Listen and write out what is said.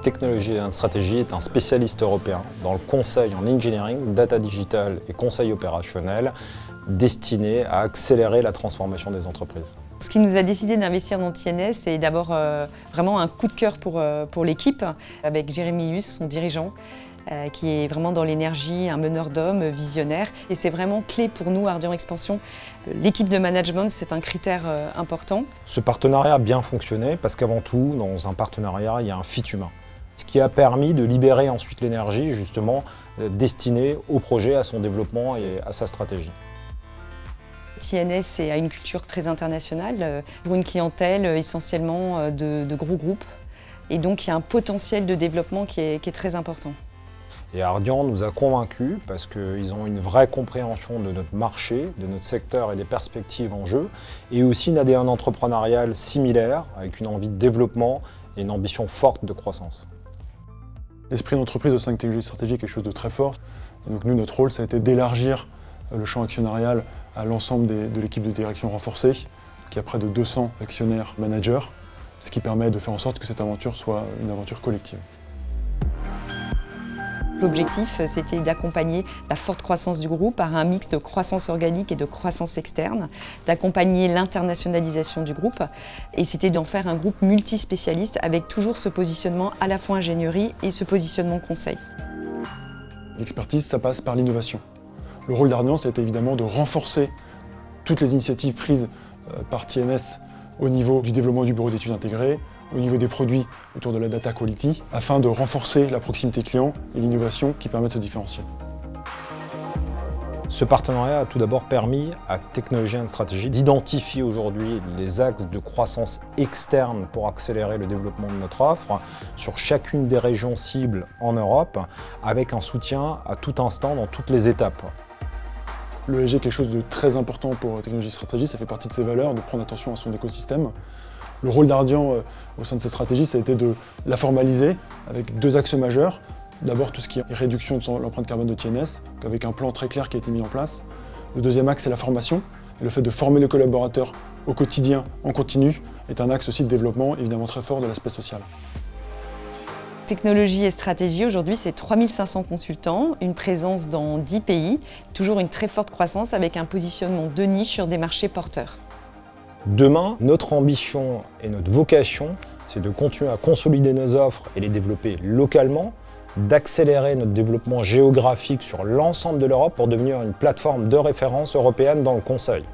Technologies & Stratégie est un spécialiste européen dans le conseil en engineering, data digital et conseil opérationnel destiné à accélérer la transformation des entreprises. Ce qui nous a décidé d'investir dans TNS, c'est d'abord vraiment un coup de cœur pour l'équipe, avec Jérémy Huss, son dirigeant, qui est vraiment dans l'énergie, un meneur d'hommes, visionnaire. Et c'est vraiment clé pour nous, Ardian Expansion. L'équipe de management, c'est un critère important. Ce partenariat a bien fonctionné parce qu'avant tout, dans un partenariat, il y a un fit humain. Ce qui a permis de libérer ensuite l'énergie, justement, destinée au projet, à son développement et à sa stratégie. TNS a une culture très internationale, pour une clientèle essentiellement de gros groupes. Et donc il y a un potentiel de développement qui est très important. Et Ardian nous a convaincus parce qu'ils ont une vraie compréhension de notre marché, de notre secteur et des perspectives en jeu, et aussi une ADN entrepreneuriale similaire, avec une envie de développement et une ambition forte de croissance. L'esprit d'entreprise au sein de Technologies Stratégie est quelque chose de très fort. Et donc nous, notre rôle, ça a été d'élargir le champ actionnarial à l'ensemble de l'équipe de direction renforcée, qui a près de 200 actionnaires managers, ce qui permet de faire en sorte que cette aventure soit une aventure collective. L'objectif, c'était d'accompagner la forte croissance du groupe par un mix de croissance organique et de croissance externe, d'accompagner l'internationalisation du groupe, et c'était d'en faire un groupe multispécialiste avec toujours ce positionnement à la fois ingénierie et ce positionnement conseil. L'expertise, ça passe par l'innovation. Le rôle d'Ardian, c'est évidemment de renforcer toutes les initiatives prises par TNS au niveau du développement du bureau d'études intégrées, au niveau des produits autour de la data quality, afin de renforcer la proximité client et l'innovation qui permet de se différencier. Ce partenariat a tout d'abord permis à Technologies & Stratégie d'identifier aujourd'hui les axes de croissance externe pour accélérer le développement de notre offre sur chacune des régions cibles en Europe, avec un soutien à tout instant dans toutes les étapes. L'ESG est quelque chose de très important pour Technologies Stratégie, ça fait partie de ses valeurs, de prendre attention à son écosystème. Le rôle d'Ardian au sein de cette stratégie, ça a été de la formaliser avec deux axes majeurs. D'abord, tout ce qui est réduction de l'empreinte carbone de TNS, avec un plan très clair qui a été mis en place. Le deuxième axe, c'est la formation. Et le fait de former les collaborateurs au quotidien, en continu, est un axe aussi de développement, évidemment très fort de l'aspect social. Technologie et stratégie, aujourd'hui, c'est 3500 consultants, une présence dans 10 pays, toujours une très forte croissance avec un positionnement de niche sur des marchés porteurs. Demain, notre ambition et notre vocation, c'est de continuer à consolider nos offres et les développer localement, d'accélérer notre développement géographique sur l'ensemble de l'Europe pour devenir une plateforme de référence européenne dans le conseil.